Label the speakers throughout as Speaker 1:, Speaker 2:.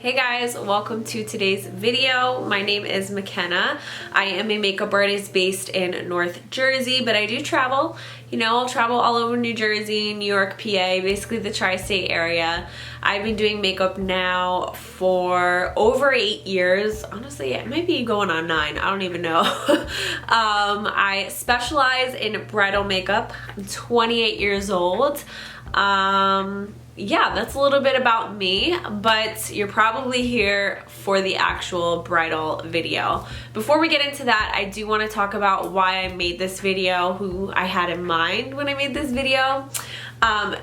Speaker 1: Hey guys, welcome to today's video. My name is McKenna. I am a makeup artist based in North Jersey, but I do travel. You know, I'll travel all over New Jersey, New York, PA, basically the tri-state area. I've been doing makeup now for over 8 years. Honestly, it might be going on 9. I don't even know. I specialize in bridal makeup. I'm 28 years old. Yeah, that's a little bit about me, but you're probably here for the actual bridal video. Before we get into that, I do want to talk about why I made this video, who I had in mind when I made this video.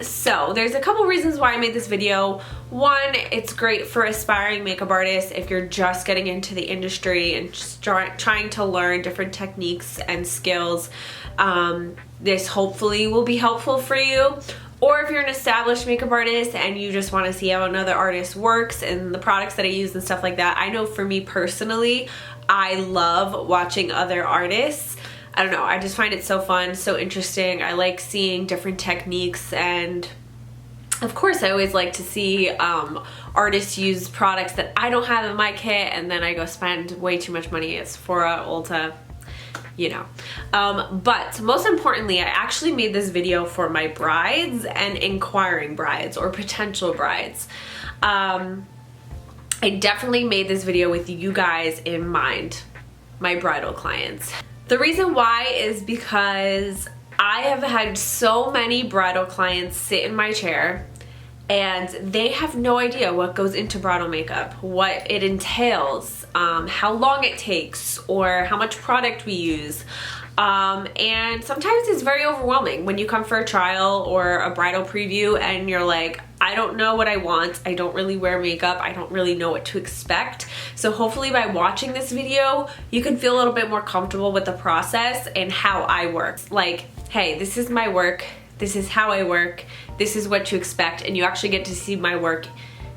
Speaker 1: So there's a couple reasons why I made this video. One, it's great for aspiring makeup artists if you're just getting into the industry and just trying to learn different techniques and skills. This hopefully will be helpful for you. Or if you're an established makeup artist and you just want to see how another artist works and the products that I use and stuff like that. I know for me personally, I love watching other artists. I don't know, I just find it so fun, so interesting. I like seeing different techniques, and of course I always like to see artists use products that I don't have in my kit, and then I go spend way too much money at Sephora, Ulta, you know. But most importantly, I actually made this video for my brides and inquiring brides or potential brides. I definitely made this video with you guys in mind, my bridal clients. The reason why is because I have had so many bridal clients sit in my chair and they have no idea what goes into bridal makeup, what it entails, how long it takes, or how much product we use. And sometimes it's very overwhelming when you come for a trial or a bridal preview and you're like, I don't know what I want, I don't really wear makeup, I don't really know what to expect. So hopefully by watching this video, you can feel a little bit more comfortable with the process and how I work. Like, hey, this is my work, this is how I work, this is what to expect, and you actually get to see my work,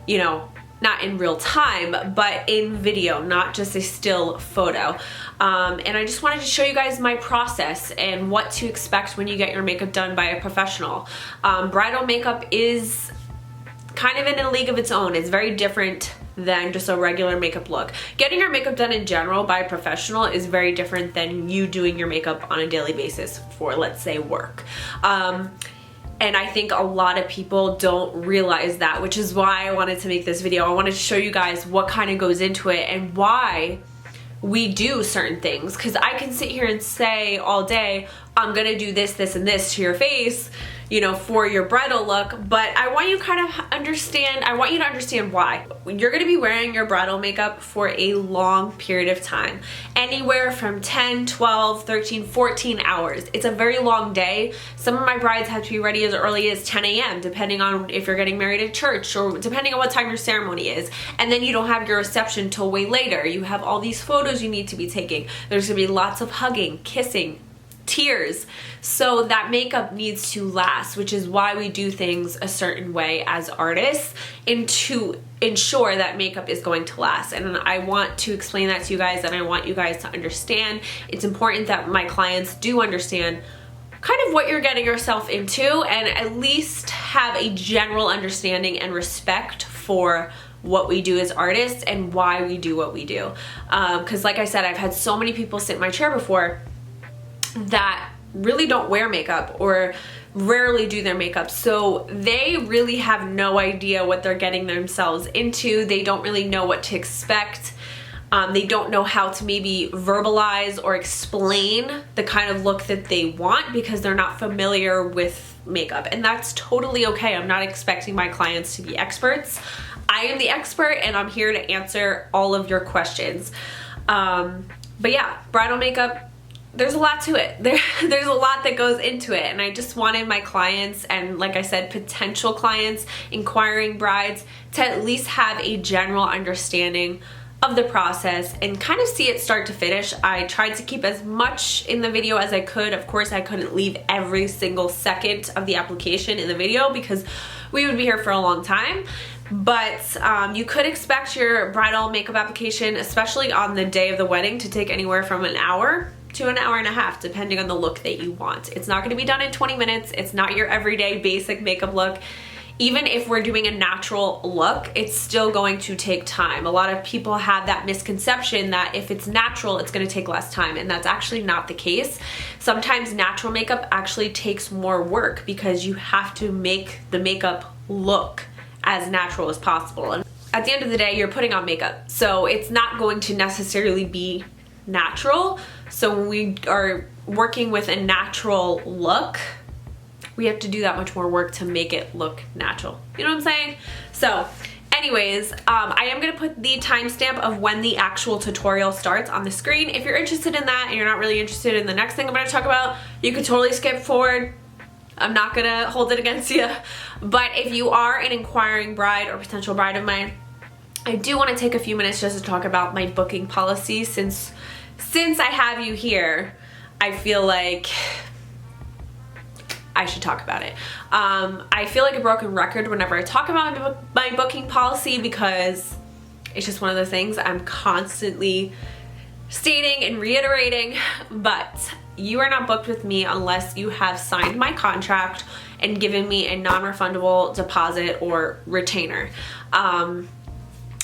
Speaker 1: you know, not in real time, but in video, not just a still photo. And I just wanted to show you guys my process and what to expect when you get your makeup done by a professional. Bridal makeup is kind of in a league of its own. It's very different than just a regular makeup look. Getting your makeup done in general by a professional is very different than you doing your makeup on a daily basis for, let's say, work. And I think a lot of people don't realize that, which is why I wanted to make this video. I wanted to show you guys what kind of goes into it and why we do certain things. Because I can sit here and say all day, I'm gonna do this, this, and this to your face, you know, for your bridal look, but I want you kind of understand, I want you to understand why. You're gonna be wearing your bridal makeup for a long period of time, anywhere from 10, 12, 13, 14 hours. It's a very long day. Some of my brides have to be ready as early as 10 a.m. depending on if you're getting married at church or depending on what time your ceremony is. And then you don't have your reception till way later. You have all these photos you need to be taking. There's gonna be lots of hugging, kissing, tears. So that makeup needs to last, which is why we do things a certain way as artists and to ensure that makeup is going to last. And I want to explain that to you guys, and I want you guys to understand. It's important that my clients do understand kind of what you're getting yourself into and at least have a general understanding and respect for what we do as artists and why we do what we do. Because like I said, I've had so many people sit in my chair before that really don't wear makeup or rarely do their makeup, so they really have no idea what they're getting themselves into. They don't really know what to expect. They don't know how to maybe verbalize or explain the kind of look that they want because they're not familiar with makeup, and that's totally okay. I'm not expecting my clients to be experts. I am the expert and I'm here to answer all of your questions. But yeah, bridal makeup, there's a lot to it. There's a lot that goes into it, and I just wanted my clients and, like I said, potential clients, inquiring brides, to at least have a general understanding of the process and kind of see it start to finish. I tried to keep as much in the video as I could. Of course, I couldn't leave every single second of the application in the video because we would be here for a long time. But you could expect your bridal makeup application, especially on the day of the wedding, to take anywhere from an hour to an hour and a half, depending on the look that you want. It's not going to be done in 20 minutes. It's not your everyday basic makeup look. even if we're doing a natural look, it's still going to take time. A lot of people have that misconception that if it's natural, it's going to take less time, and that's actually not the case. Sometimes natural makeup actually takes more work because you have to make the makeup look as natural as possible. And at the end of the day, you're putting on makeup, so it's not going to necessarily be natural. So when we are working with a natural look, we have to do that much more work to make it look natural. You know what I'm saying? So anyways, I am gonna put the timestamp of when the actual tutorial starts on the screen. If you're interested in that and you're not really interested in the next thing I'm gonna talk about, you could totally skip forward. I'm not gonna hold it against you. But if you are an inquiring bride or potential bride of mine, I do want to take a few minutes just to talk about my booking policy. Since I have you here, I feel like I should talk about it. I feel like a broken record whenever I talk about my booking policy because it's just one of those things I'm constantly stating and reiterating, but you are not booked with me unless you have signed my contract and given me a non-refundable deposit or retainer.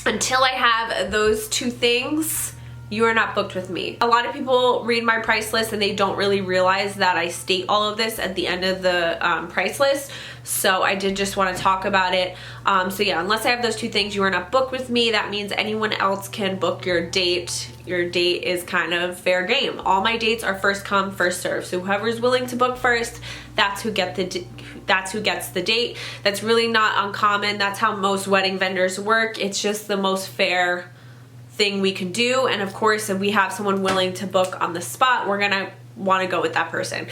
Speaker 1: Until I have those two things, you are not booked with me. A lot of people read my price list and they don't really realize that I state all of this at the end of the price list. So I did just want to talk about it. So yeah, unless I have those two things, you are not booked with me. That means anyone else can book your date. Your date is kind of fair game. All my dates are first come, first serve. So whoever's willing to book first, that's who gets the date. That's really not uncommon. That's how most wedding vendors work. It's just the most fair thing we can do. And of course, if we have someone willing to book on the spot, we're gonna want to go with that person.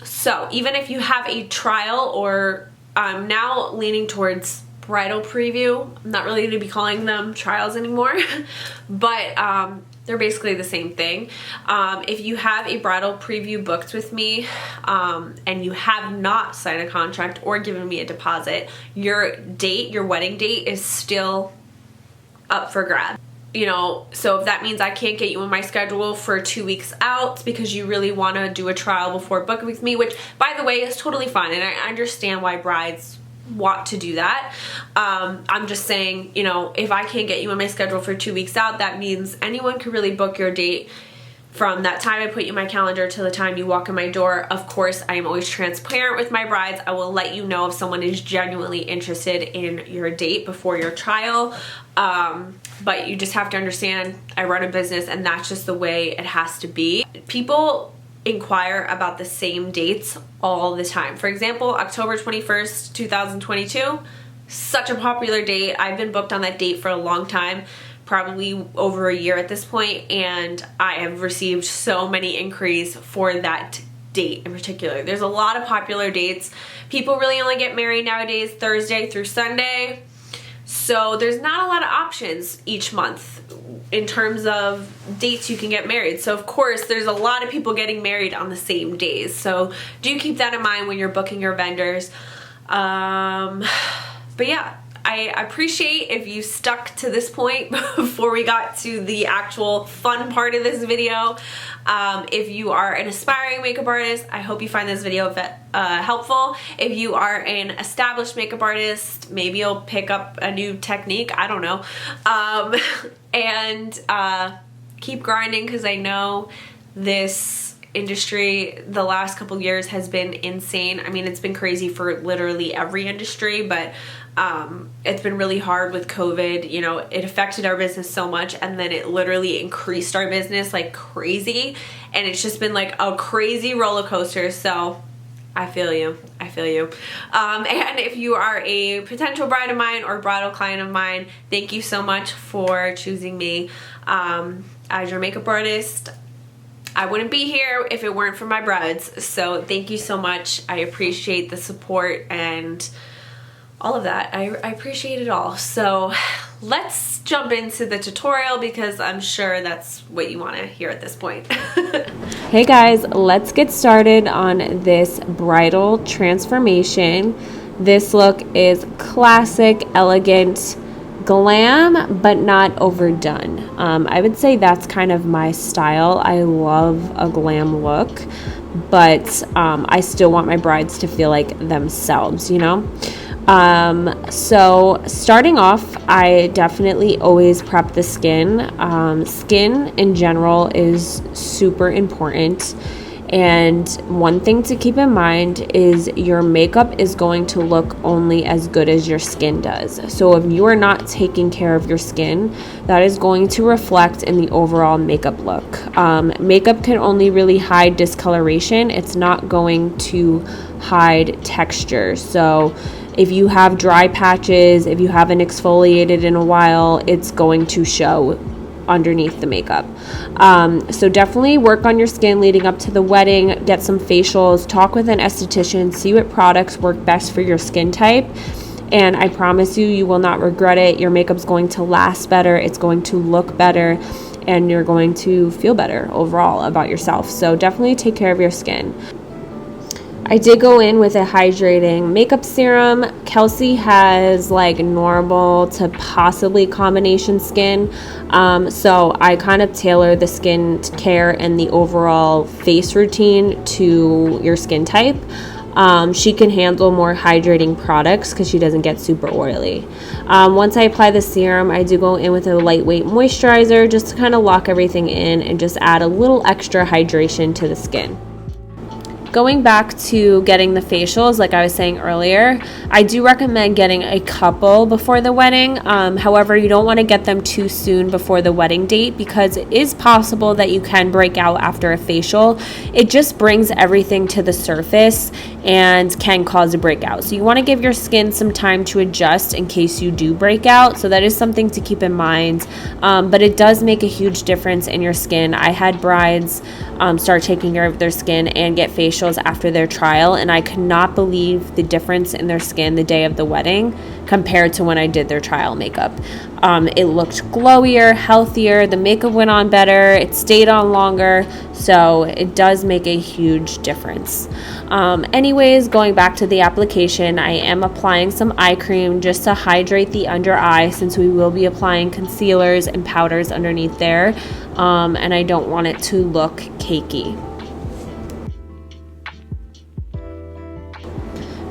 Speaker 1: So even if you have a trial, or I'm now leaning towards bridal preview, I'm not really gonna be calling them trials anymore, but they're basically the same thing. If you have a bridal preview booked with me and you have not signed a contract or given me a deposit, your date, your wedding date, is still up for grabs. You know, so if that means I can't get you on my schedule for 2 weeks out because you really want to do a trial before booking with me, which by the way is totally fine, and I understand why brides want to do that. I'm just saying, you know, if I can't get you on my schedule for 2 weeks out, that means anyone could really book your date from that time I put you in my calendar to the time you walk in my door. Of course, I am always transparent with my brides. I will let you know if someone is genuinely interested in your date before your trial. But you just have to understand, I run a business and that's just the way it has to be. People inquire about the same dates all the time. For example, October 21st, 2022, such a popular date. I've been booked on that date for a long time, probably over a year at this point, and I have received so many inquiries for that date in particular. There's a lot of popular dates. People really only get married nowadays Thursday through Sunday, so there's not a lot of options each month in terms of dates you can get married. So of course there's a lot of people getting married on the same days, so do keep that in mind when you're booking your vendors. But yeah, I appreciate if you stuck to this point before we got to the actual fun part of this video. If you are an aspiring makeup artist, I hope you find this video helpful. If you are an established makeup artist, maybe you'll pick up a new technique, I don't know. And keep grinding, because I know this industry the last couple years has been insane. I mean, it's been crazy for literally every industry, but it's been really hard with COVID. You know, it affected our business so much, and then it literally increased our business like crazy, and it's just been like a crazy roller coaster. So I feel you. I feel you. And if you are a potential bride of mine or bridal client of mine, thank you so much for choosing me as your makeup artist. I wouldn't be here if it weren't for my brides. So thank you so much. I appreciate the support and all of that. I appreciate it all. So let's jump into the tutorial, because I'm sure that's what you want to hear at this point.
Speaker 2: Hey guys, let's get started on this bridal transformation. This look is classic, elegant, glam, but not overdone. I would say that's kind of my style. I love a glam look, but I still want my brides to feel like themselves, you know? So starting off, I definitely always prep the skin. Skin in general is super important. And one thing to keep in mind is your makeup is going to look only as good as your skin does. So if you are not taking care of your skin, that is going to reflect in the overall makeup look. Makeup can only really hide discoloration. It's not going to hide texture. So if you have dry patches, if you haven't exfoliated in a while, it's going to show underneath the makeup. So definitely work on your skin leading up to the wedding, get some facials, talk with an esthetician, see what products work best for your skin type. And I promise you, you will not regret it. Your makeup's going to last better, it's going to look better, and you're going to feel better overall about yourself. So definitely take care of your skin. I did go in with a hydrating makeup serum. Kelsey has like normal to possibly combination skin. So I kind of tailor the skin care and the overall face routine to your skin type. She can handle more hydrating products because she doesn't get super oily. Once I apply the serum, I do go in with a lightweight moisturizer just to kind of lock everything in and just add a little extra hydration to the skin. Going back to getting the facials, like I was saying earlier, I do recommend getting a couple before the wedding. However, you don't want to get them too soon before the wedding date because it is possible that you can break out after a facial. It just brings everything to the surface and can cause a breakout. So you want to give your skin some time to adjust in case you do break out. So that is something to keep in mind. But it does make a huge difference in your skin. I had brides start taking care of their skin and get facials after their trial, and I could not believe the difference in their skin the day of the wedding compared to when I did their trial makeup. It looked glowier, healthier, the makeup went on better, it stayed on longer, so it does make a huge difference. Anyways, going back to the application, I am applying some eye cream just to hydrate the under eye since we will be applying concealers and powders underneath there, and I don't want it to look cakey.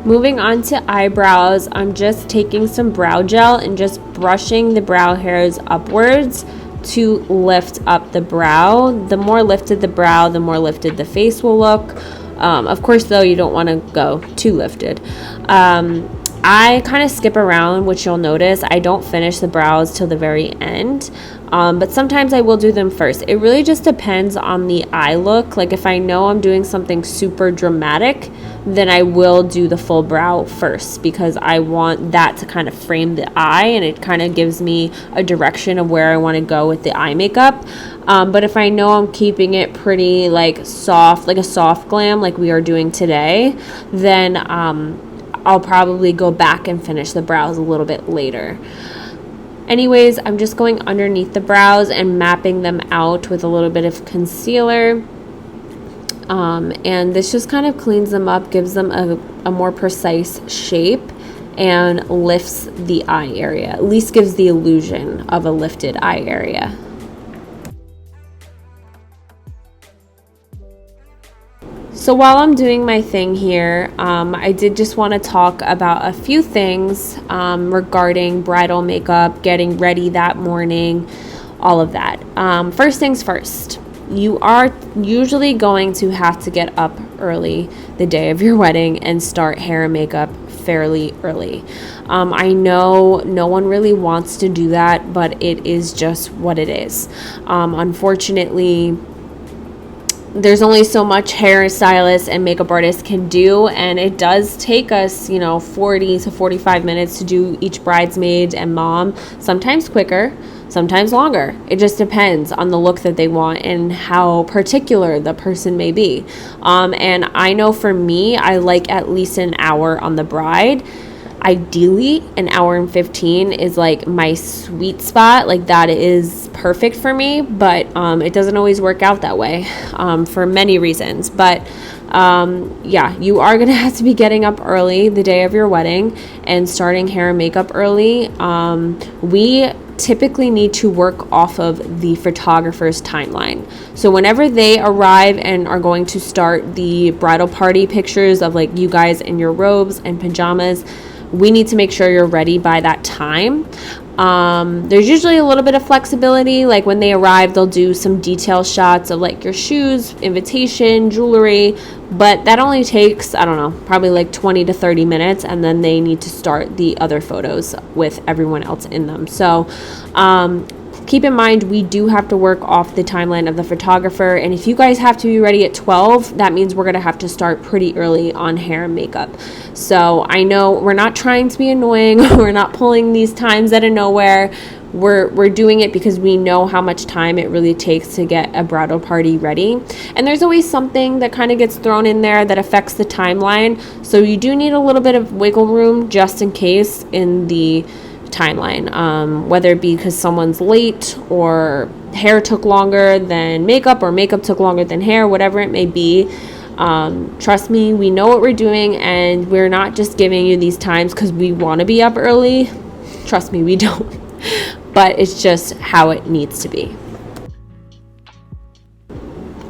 Speaker 2: Moving on to eyebrows, I'm just taking some brow gel and just brushing the brow hairs upwards to lift up the brow. The more lifted the brow, the more lifted the face will look. Of course, though, you don't want to go too lifted. I kind of skip around, which you'll notice. I don't finish the brows till the very end, but sometimes I will do them first. It really just depends on the eye look. Like if I know I'm doing something super dramatic, then I will do the full brow first because I want that to kind of frame the eye and it kind of gives me a direction of where I want to go with the eye makeup. But if I know I'm keeping it pretty like soft, like a soft glam like we are doing today, then I'll probably go back and finish the brows a little bit later. Anyways, I'm just going underneath the brows and mapping them out with a little bit of concealer. And this just kind of cleans them up, gives them a more precise shape, and lifts the eye area. At least gives the illusion of a lifted eye area. So while I'm doing my thing here, I did just want to talk about a few things regarding bridal makeup, getting ready that morning, all of that. First things first, you are usually going to have to get up early the day of your wedding and start hair and makeup fairly early. I know no one really wants to do that, but it is just what it is. Unfortunately, there's only so much hairstylists and makeup artists can do, and it does take us, 40 to 45 minutes to do each bridesmaid and mom, sometimes quicker, sometimes longer. It just depends on the look that they want and how particular the person may be. And I know for me, I like at least an hour on the bride. Ideally, an hour and 15 is like my sweet spot. Like that is perfect for me, but it doesn't always work out that way for many reasons. But yeah, you are going to have to be getting up early the day of your wedding and starting hair and makeup early. We typically need to work off of the photographer's timeline. So whenever they arrive and are going to start the bridal party pictures of like you guys in your robes and pajamas, we need to make sure you're ready by that time. There's usually a little bit of flexibility, like when they arrive they'll do some detail shots of like your shoes, invitation, jewelry, but that only takes, I don't know, probably like 20 to 30 minutes, and then they need to start the other photos with everyone else in them. So keep in mind, we do have to work off the timeline of the photographer, and if you guys have to be ready at 12, that means we're going to have to start pretty early on hair and makeup. So I know we're not trying to be annoying, we're not pulling these times out of nowhere. We're doing it because we know how much time it really takes to get a bridal party ready. And there's always something that kind of gets thrown in there that affects the timeline. So you do need a little bit of wiggle room just in case in the timeline, whether it be because someone's late or hair took longer than makeup or makeup took longer than hair, whatever it may be. Trust me, we know what we're doing, and we're not just giving you these times because we want to be up early. Trust me, we don't. But it's just how it needs to be.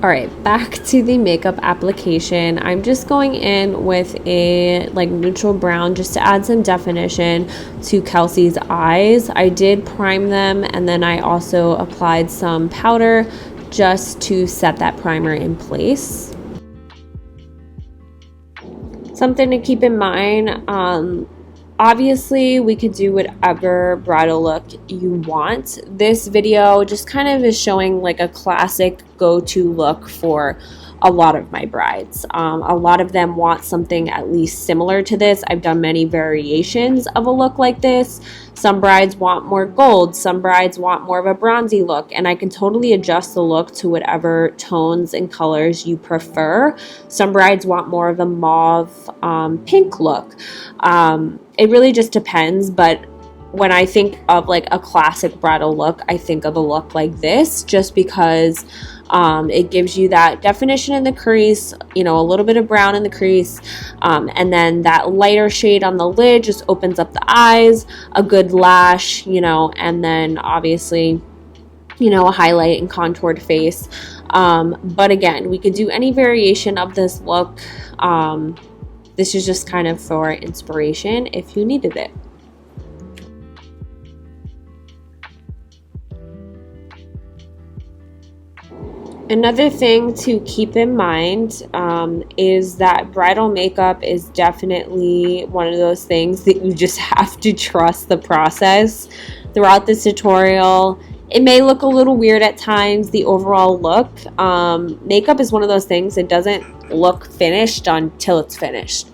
Speaker 2: All right, back to the makeup application. I'm just going in with a like neutral brown just to add some definition to Kelsey's eyes. I did prime them, and then I also applied some powder just to set that primer in place. Something to keep in mind, obviously we could do whatever bridal look you want. This video just kind of is showing like a classic go-to look for a lot of my brides. A lot of them want something at least similar to this. I've done many variations of a look like this. Some brides want more gold, some brides want more of a bronzy look, and I can totally adjust the look to whatever tones and colors you prefer. Some brides want more of a mauve pink look. It really just depends, but when I think of like a classic bridal look, I think of a look like this just because it gives you that definition in the crease, you know, a little bit of brown in the crease, and then that lighter shade on the lid just opens up the eyes, a good lash, you know, and then obviously, you know, a highlight and contoured face. But again, we could do any variation of this look. This is just kind of for inspiration if you needed it. Another thing to keep in mind is that bridal makeup is definitely one of those things that you just have to trust the process. Throughout this tutorial, it may look a little weird at times, the overall look. Makeup is one of those things that doesn't look finished until it's finished.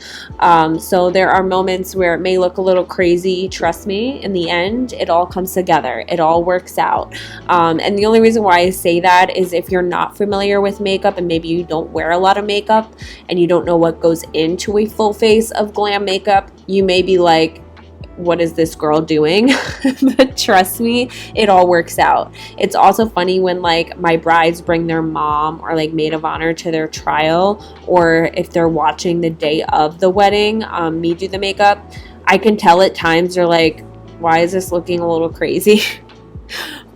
Speaker 2: So there are moments where it may look a little crazy. Trust me, in the end, it all comes together. It all works out. And the only reason why I say that is if you're not familiar with makeup and maybe you don't wear a lot of makeup and you don't know what goes into a full face of glam makeup, you may be like, what is this girl doing? But trust me, it all works out. It's also funny when like my brides bring their mom or like maid of honor to their trial, or if they're watching the day of the wedding, me do the makeup. I can tell at times they're like, why is this looking a little crazy?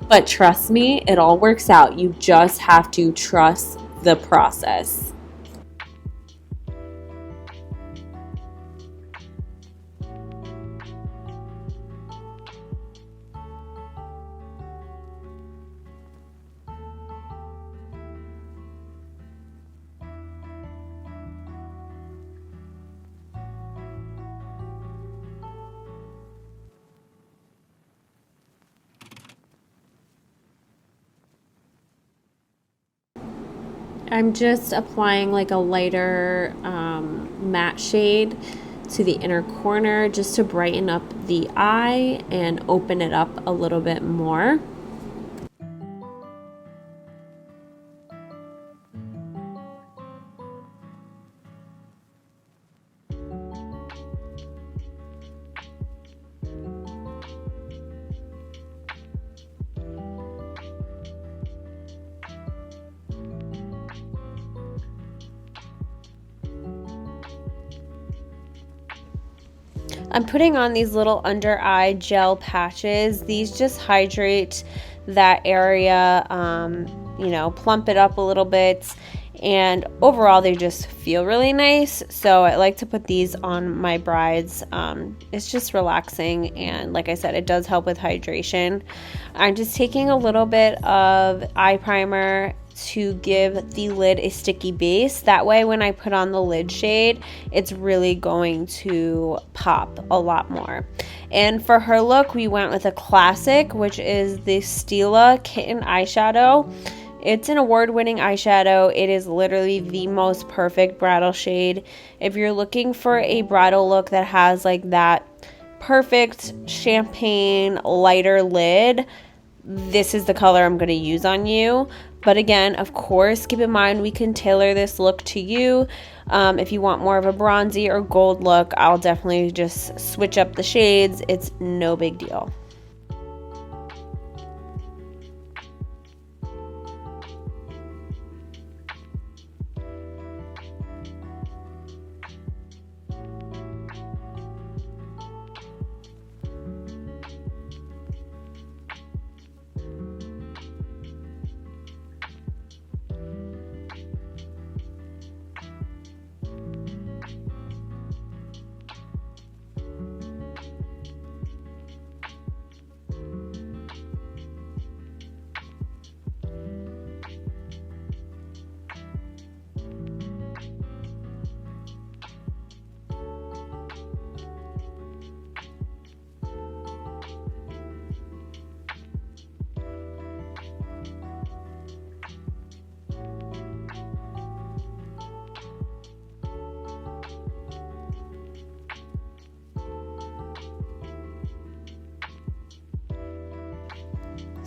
Speaker 2: But trust me, it all works out. You just have to trust the process. I'm just applying like a lighter matte shade to the inner corner just to brighten up the eye and open it up a little bit more. I'm putting on these little under eye gel patches. These just hydrate that area, you know, plump it up a little bit, and overall they just feel really nice. So I like to put these on my brides. It's just relaxing, and like I said, it does help with hydration. I'm just taking a little bit of eye primer to give the lid a sticky base. That way when I put on the lid shade, it's really going to pop a lot more. And for her look, we went with a classic, which is the Stila Kitten eyeshadow. It's an award-winning eyeshadow. It is literally the most perfect bridal shade. If you're looking for a bridal look that has like that perfect champagne lighter lid, this is the color I'm going to use on you. But again, of course, keep in mind we can tailor this look to you. If you want more of a bronzy or gold look, I'll definitely just switch up the shades. It's no big deal.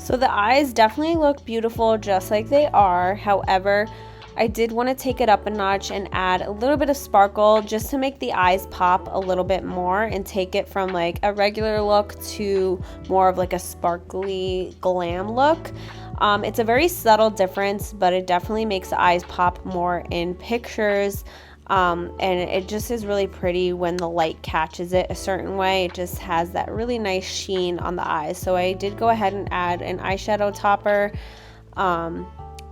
Speaker 2: So the eyes definitely look beautiful just like they are. However, I did want to take it up a notch and add a little bit of sparkle just to make the eyes pop a little bit more and take it from like a regular look to more of like a sparkly glam look. It's a very subtle difference, but it definitely makes the eyes pop more in pictures. And it just is really pretty when the light catches it a certain way. It just has that really nice sheen on the eyes. So I did go ahead and add an eyeshadow topper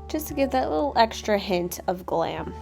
Speaker 2: just to give that little extra hint of glam.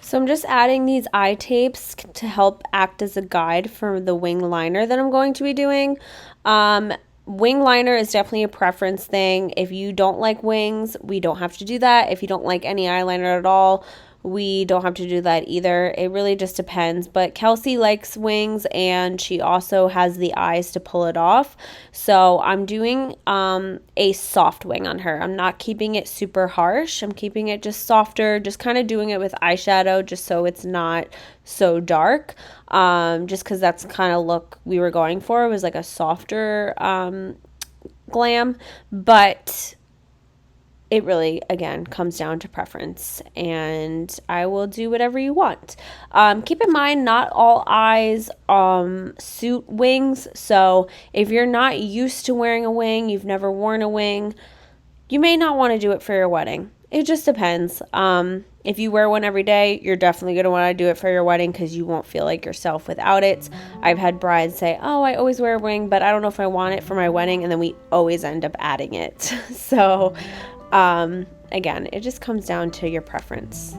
Speaker 2: So I'm just adding these eye tapes to help act as a guide for the wing liner that I'm going to be doing. Wing liner is definitely a preference thing. If you don't like wings, we don't have to do that. If you don't like any eyeliner at all, we don't have to do that either. It really just depends. But Kelsey likes wings, and she also has the eyes to pull it off. So I'm doing a soft wing on her. I'm not keeping it super harsh. I'm keeping it just softer, just kind of doing it with eyeshadow just so it's not so dark. Just because that's the kind of look we were going for. It was like a softer glam. But it really, again, comes down to preference, and I will do whatever you want. Keep in mind, not all eyes suit wings, so if you're not used to wearing a wing, you've never worn a wing, you may not want to do it for your wedding. It just depends. If you wear one every day, you're definitely going to want to do it for your wedding because you won't feel like yourself without it. I've had brides say, oh, I always wear a wing, but I don't know if I want it for my wedding, and then we always end up adding it. So again, it just comes down to your preference.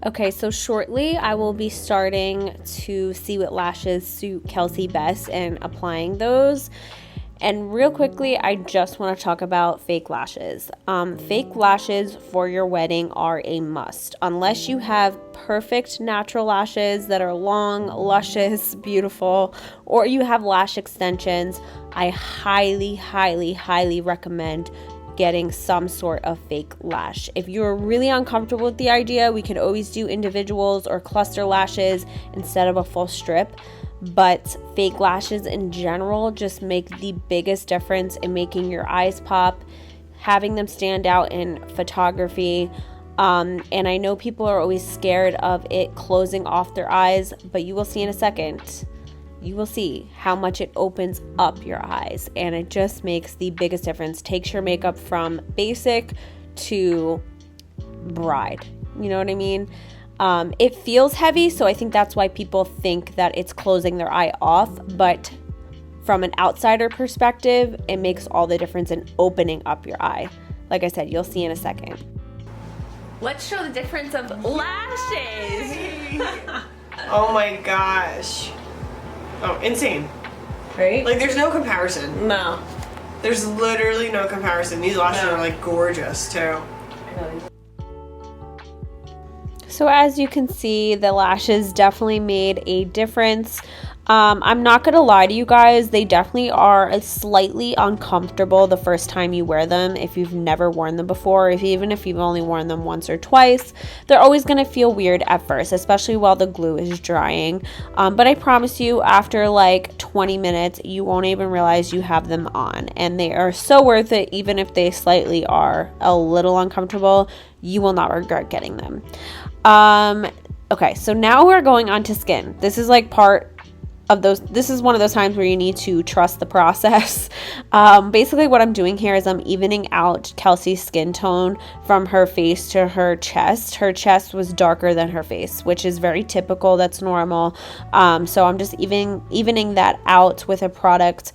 Speaker 2: Okay, so shortly I will be starting to see what lashes suit Kelsey best and applying those. And real quickly, I just want to talk about fake lashes. Fake lashes for your wedding are a must. Unless you have perfect natural lashes that are long, luscious, beautiful, or you have lash extensions, I highly, highly, highly recommend getting some sort of fake lash. If you're really uncomfortable with the idea, we could always do individuals or cluster lashes instead of a full strip. But fake lashes in general just make the biggest difference in making your eyes pop, having them stand out in photography. And I know people are always scared of it closing off their eyes, but you will see in a second. You will see how much it opens up your eyes, and it just makes the biggest difference. Takes your makeup from basic to bride. You know what I mean? It feels heavy, so I think that's why people think that it's closing their eye off, but from an outsider perspective, it makes all the difference in opening up your eye. Like I said, you'll see in a second.
Speaker 1: Let's show the difference of lashes.
Speaker 3: Oh my gosh. Oh, insane.
Speaker 1: Right?
Speaker 3: Like, there's no comparison.
Speaker 1: No.
Speaker 3: There's literally no comparison. These lashes are, like, gorgeous, too.
Speaker 2: So as you can see, the lashes definitely made a difference. I'm not going to lie to you guys, they definitely are slightly uncomfortable the first time you wear them if you've never worn them before, even if you've only worn them once or twice. They're always going to feel weird at first, especially while the glue is drying. But I promise you, after like 20 minutes, you won't even realize you have them on. And they are so worth it, even if they slightly are a little uncomfortable. You will not regret getting them. Okay, so now we're going on to skin. This is like this is one of those times where you need to trust the process. Basically what I'm doing here is I'm evening out Kelsey's skin tone from her face to her chest. Her chest was darker than her face, which is very typical. That's normal. So I'm just evening that out with a product.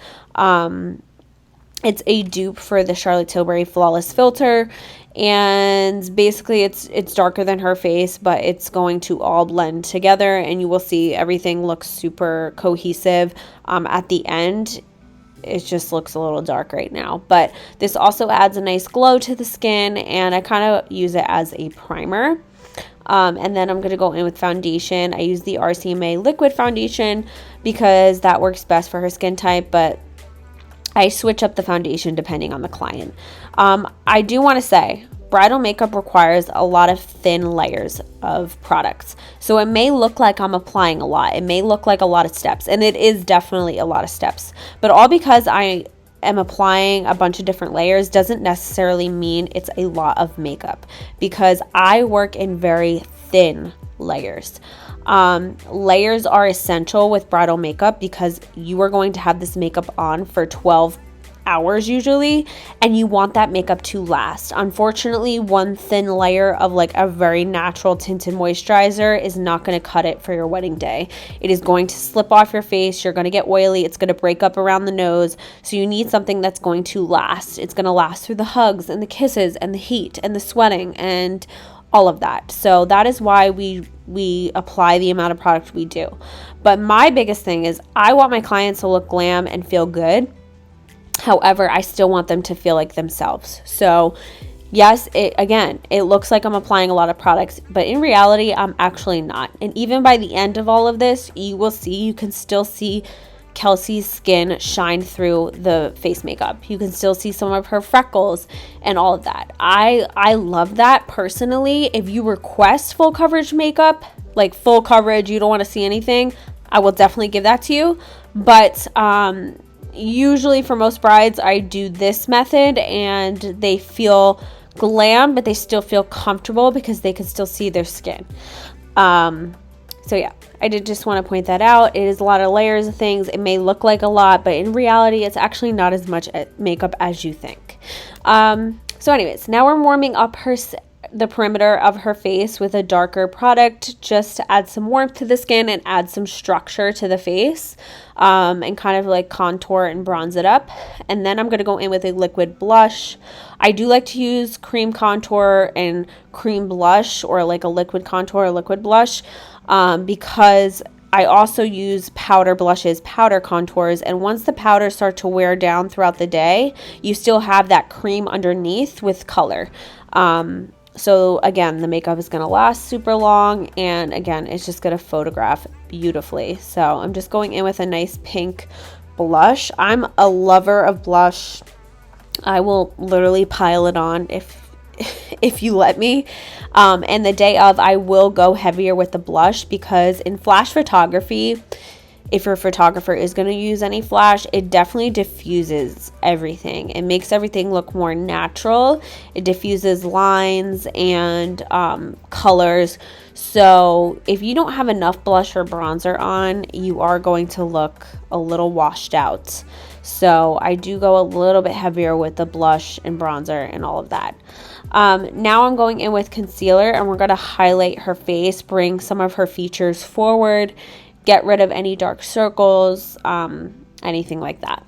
Speaker 2: It's a dupe for the Charlotte Tilbury Flawless Filter, and basically it's darker than her face, but it's going to all blend together, and you will see everything looks super cohesive. At the end, it just looks a little dark right now, but this also adds a nice glow to the skin, and I kind of use it as a primer. And then I'm going to go in with foundation. I use the RCMA liquid foundation because that works best for her skin type, but I switch up the foundation depending on the client. I do want to say, bridal makeup requires a lot of thin layers of products. So it may look like I'm applying a lot. It may look like a lot of steps, and it is definitely a lot of steps. But all because I am applying a bunch of different layers doesn't necessarily mean it's a lot of makeup, because I work in very thin layers. Layers are essential with bridal makeup because you are going to have this makeup on for 12 hours usually, and you want that makeup to last. Unfortunately, one thin layer of like a very natural tinted moisturizer is not going to cut it for your wedding day. It is going to slip off your face. You're going to get oily. It's going to break up around the nose. So you need something that's going to last. It's going to last through the hugs and the kisses and the heat and the sweating and all of that. So that is why we apply the amount of product we do. But my biggest thing is I want my clients to look glam and feel good. However, I still want them to feel like themselves. So yes, it looks like I'm applying a lot of products, but in reality, I'm actually not. And even by the end of all of this, you can still see Kelsey's skin shine through the face makeup. You can still see some of her freckles and all of that. I love that personally. If you request full coverage makeup, like full coverage, you don't want to see anything, I will definitely give that to you. But usually for most brides, I do this method and they feel glam, but they still feel comfortable because they can still see their skin. So yeah, I did just want to point that out. It is a lot of layers of things. It may look like a lot, but in reality, it's actually not as much makeup as you think. So anyways, now we're warming up the perimeter of her face with a darker product just to add some warmth to the skin and add some structure to the face, and kind of like contour and bronze it up. And then I'm going to go in with a liquid blush. I do like to use cream contour and cream blush, or like a liquid contour or liquid blush, because I also use powder blushes, powder contours, and once the powders start to wear down throughout the day, you still have that cream underneath with color. So again, the makeup is going to last super long, and again, it's just going to photograph beautifully. So I'm just going in with a nice pink blush. I'm a lover of blush. I will literally pile it on if you let me. And the day of, I will go heavier with the blush, because in flash photography, if your photographer is going to use any flash, it definitely diffuses everything. It makes everything look more natural. It diffuses lines and colors. So if you don't have enough blush or bronzer on, you are going to look a little washed out. So I do go a little bit heavier with the blush and bronzer and all of that. Now I'm going in with concealer, and we're going to highlight her face, bring some of her features forward, get rid of any dark circles, anything like that.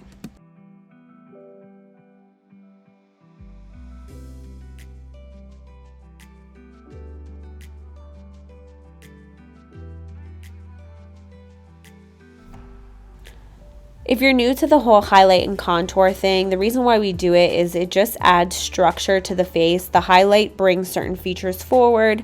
Speaker 2: If you're new to the whole highlight and contour thing, the reason why we do it is it just adds structure to the face. The highlight brings certain features forward,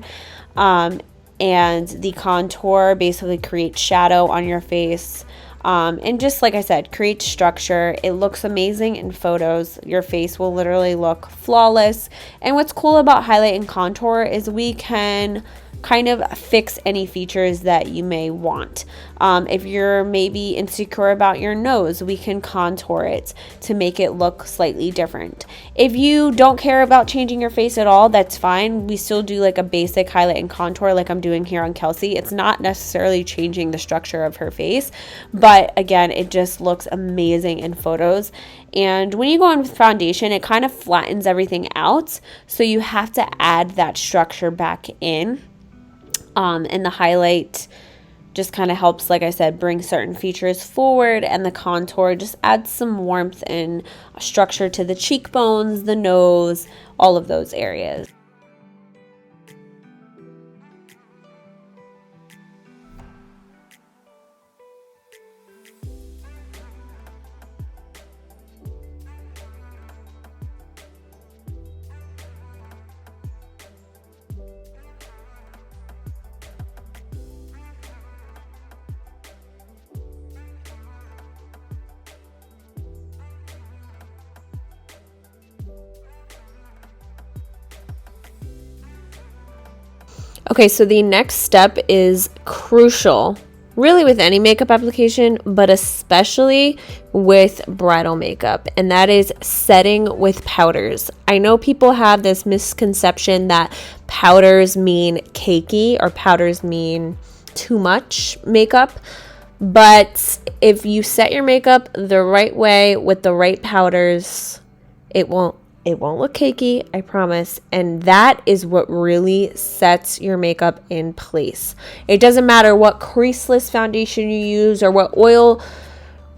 Speaker 2: and the contour basically creates shadow on your face. And just like I said, creates structure. It looks amazing in photos. Your face will literally look flawless. And what's cool about highlight and contour is we can kind of fix any features that you may want. If you're maybe insecure about your nose, we can contour it to make it look slightly different. If you don't care about changing your face at all, that's fine. We still do like a basic highlight and contour like I'm doing here on Kelsey. It's not necessarily changing the structure of her face, but again, it just looks amazing in photos. And when you go on with foundation, it kind of flattens everything out, so you have to add that structure back in. And the highlight just kind of helps, like I said, bring certain features forward, and the contour just adds some warmth and structure to the cheekbones, the nose, all of those areas. Okay, so the next step is crucial, really with any makeup application, but especially with bridal makeup, and that is setting with powders. I know people have this misconception that powders mean cakey or powders mean too much makeup, but if you set your makeup the right way with the right powders, it won't look cakey, I promise. And that is what really sets your makeup in place. It doesn't matter what creaseless foundation you use or what oil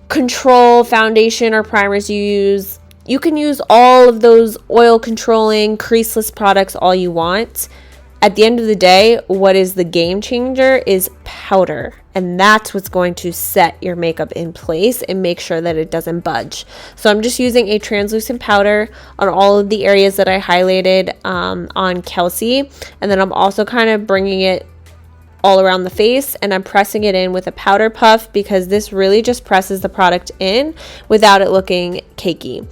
Speaker 2: control foundation or primers you use. You can use all of those oil controlling creaseless products all you want. At the end of the day, what is the game changer is powder. And that's what's going to set your makeup in place and make sure that it doesn't budge. So I'm just using a translucent powder on all of the areas that I highlighted on Kelsey. And then I'm also kind of bringing it all around the face, and I'm pressing it in with a powder puff, because this really just presses the product in without it looking cakey.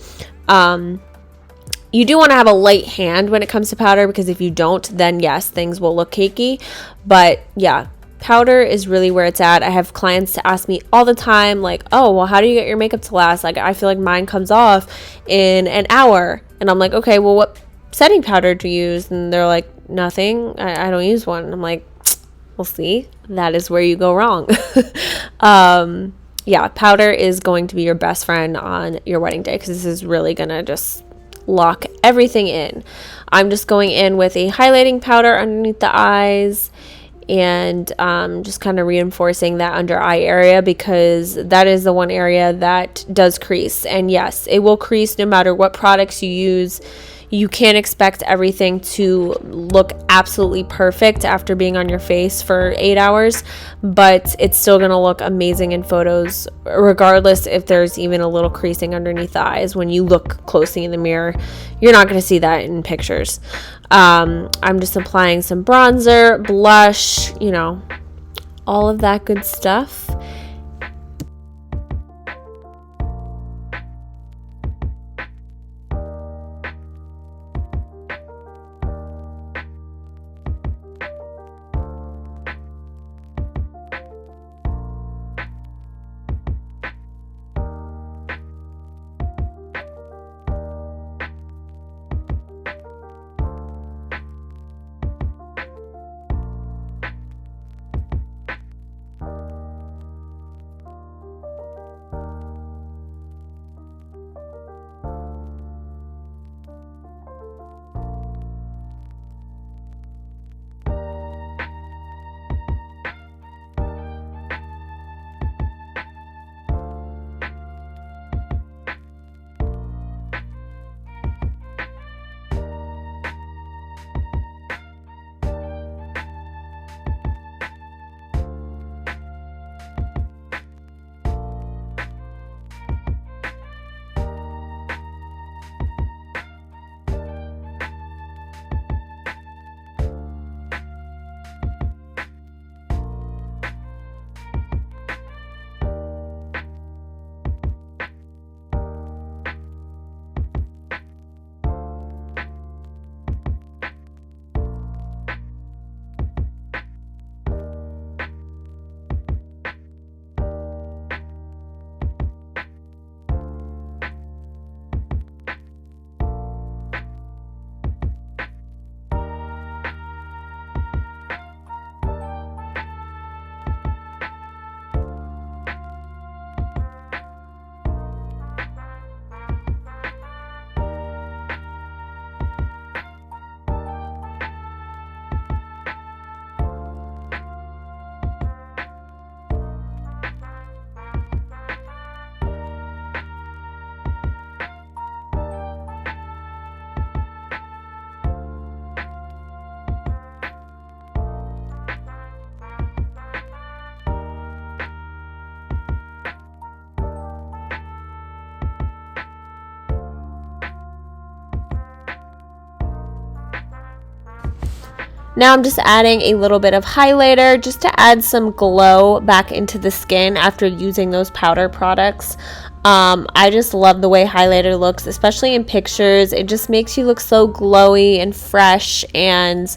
Speaker 2: You do want to have a light hand when it comes to powder, because if you don't, then yes, things will look cakey. But yeah, powder is really where it's at. I have clients to ask me all the time, like, oh, well, how do you get your makeup to last? Like, I feel like mine comes off in an hour. And I'm like, okay, well, what setting powder do you use? And they're like, nothing. I don't use one. And I'm like, we'll see. That is where you go wrong. Yeah, powder is going to be your best friend on your wedding day, because this is really going to just lock everything in. I'm just going in with a highlighting powder underneath the eyes, and just kind of reinforcing that under eye area, because that is the one area that does crease. And yes, it will crease no matter what products you use. You can't expect everything to look absolutely perfect after being on your face for 8 hours, but it's still going to look amazing in photos, regardless if there's even a little creasing underneath the eyes. When you look closely in the mirror, you're not going to see that in pictures. I'm just applying some bronzer, blush, you know, all of that good stuff. Now I'm just adding a little bit of highlighter just to add some glow back into the skin after using those powder products. I just love the way highlighter looks, especially in pictures. It just makes you look so glowy and fresh, and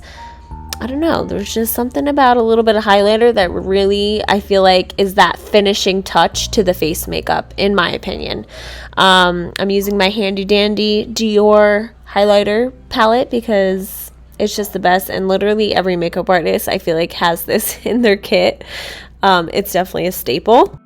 Speaker 2: I don't know, there's just something about a little bit of highlighter that really, I feel like, is that finishing touch to the face makeup, in my opinion. I'm using my handy dandy Dior highlighter palette because it's just the best, and literally every makeup artist, I feel like, has this in their kit. It's definitely a staple.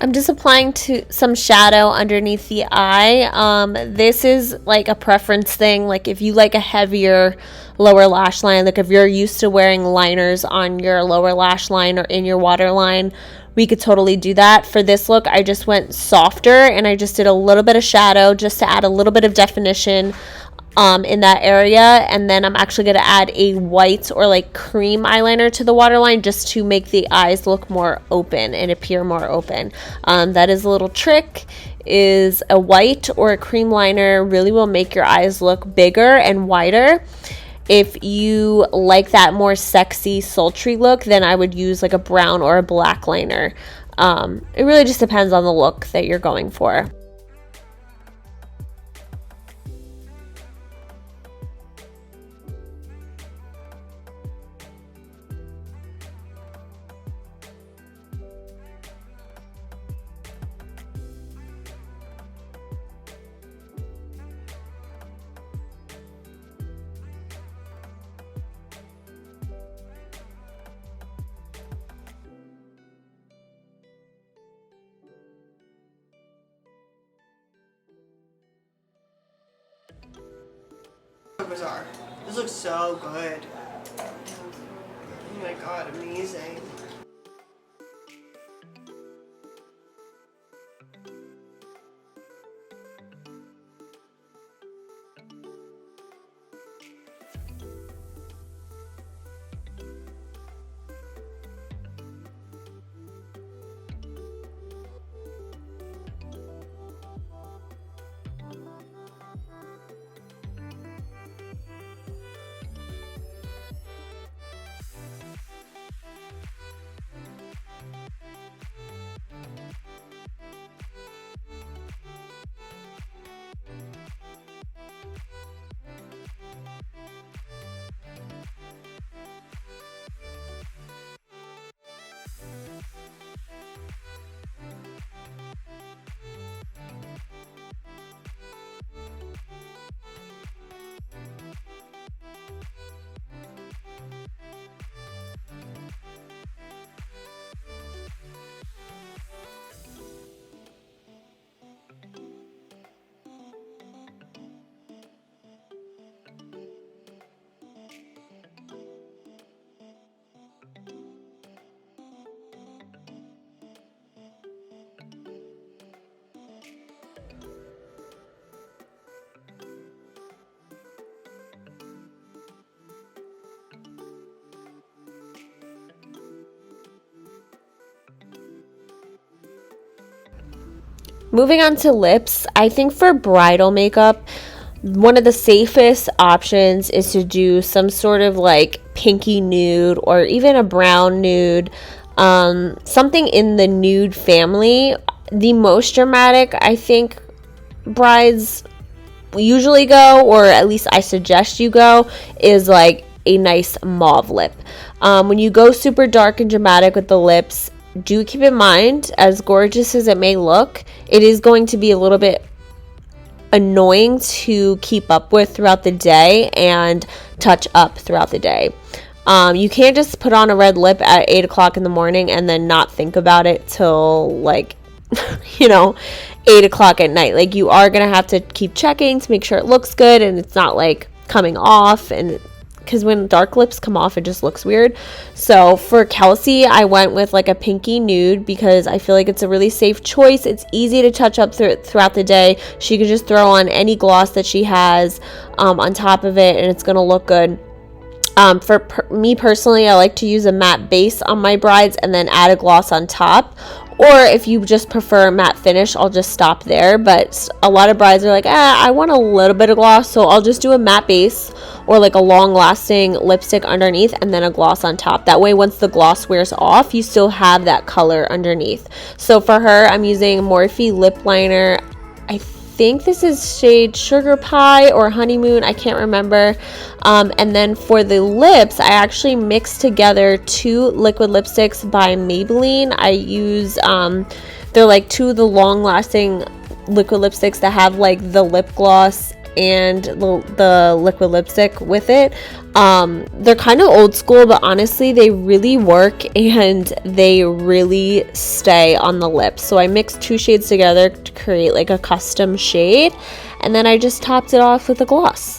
Speaker 2: I'm just applying some shadow underneath the eye. This is like a preference thing. Like if you like a heavier lower lash line, like if you're used to wearing liners on your lower lash line or in your waterline, we could totally do that. For this look, I just went softer and I just did a little bit of shadow just to add a little bit of definition in that area, and then I'm actually going to add a white or like cream eyeliner to the waterline just to make the eyes look more open and appear more open. That is a little trick, is a white or a cream liner really will make your eyes look bigger and wider. If you like that more sexy, sultry look, then I would use like a brown or a black liner. It really just depends on the look that you're going for.
Speaker 3: Bizarre. This looks so good. Oh my god, amazing.
Speaker 2: Moving on to lips, I think for bridal makeup, one of the safest options is to do some sort of like pinky nude or even a brown nude, something in the nude family. The most dramatic, I think, brides usually go, or at least I suggest you go, is like a nice mauve lip. When you go super dark and dramatic with the lips, do keep in mind, as gorgeous as it may look, it is going to be a little bit annoying to keep up with throughout the day and touch up throughout the day. You can't just put on a red lip at 8 o'clock in the morning and then not think about it till like 8 o'clock at night. Like, you are gonna have to keep checking to make sure it looks good and it's not like coming off, and because when dark lips come off, it just looks weird. So for Kelsey, I went with like a pinky nude because I feel like it's a really safe choice. It's easy to touch up throughout the day. She could just throw on any gloss that she has on top of it, and it's gonna look good. For me personally, I like to use a matte base on my brides and then add a gloss on top. Or if you just prefer a matte finish, I'll just stop there. But a lot of brides are like, I want a little bit of gloss, so I'll just do a matte base or like a long-lasting lipstick underneath and then a gloss on top. That way, once the gloss wears off, you still have that color underneath. So for her, I'm using Morphe lip liner. I think this is shade Sugar Pie or Honeymoon, I can't remember. And then for the lips, I actually mixed together two liquid lipsticks by Maybelline. I use they're like two of the long lasting liquid lipsticks that have like the lip gloss and the liquid lipstick with it. They're kind of old school, but honestly they really work and they really stay on the lips. So I mixed two shades together to create like a custom shade, and then I just topped it off with a gloss.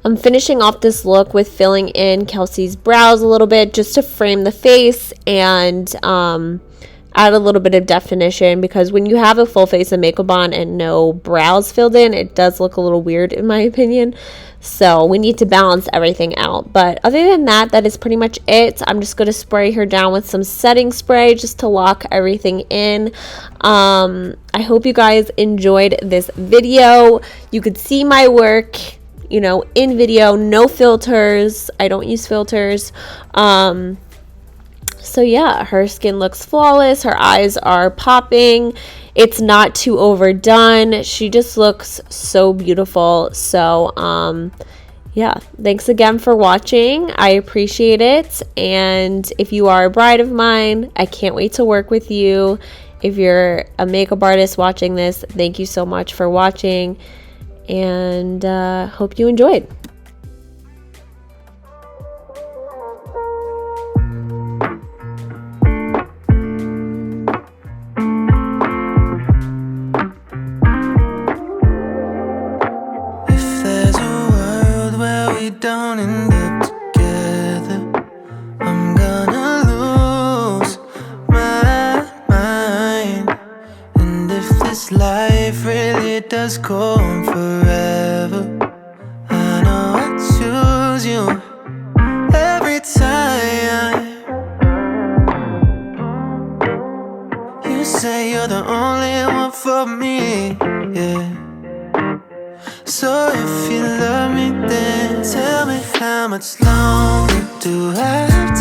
Speaker 2: I'm finishing off this look with filling in Kelsey's brows a little bit just to frame the face and add a little bit of definition, because when you have a full face of makeup on and no brows filled in, it does look a little weird in my opinion. So we need to balance everything out. But other than that, that is pretty much it. I'm just going to spray her down with some setting spray just to lock everything in. I hope you guys enjoyed this video. You could see my work, you know, in video, no filters. I don't use filters. So yeah, her skin looks flawless. Her eyes are popping. It's not too overdone. She just looks so beautiful. So yeah, thanks again for watching. I appreciate it. And if you are a bride of mine, I can't wait to work with you. If you're a makeup artist watching this, thank you so much for watching, and hope you enjoyed.
Speaker 4: Don't end up together, I'm gonna lose my mind. And if this life really does go on forever, I know I choose you every time. You say you're the only one for me, yeah. So if you love me, then tell me how much longer do I have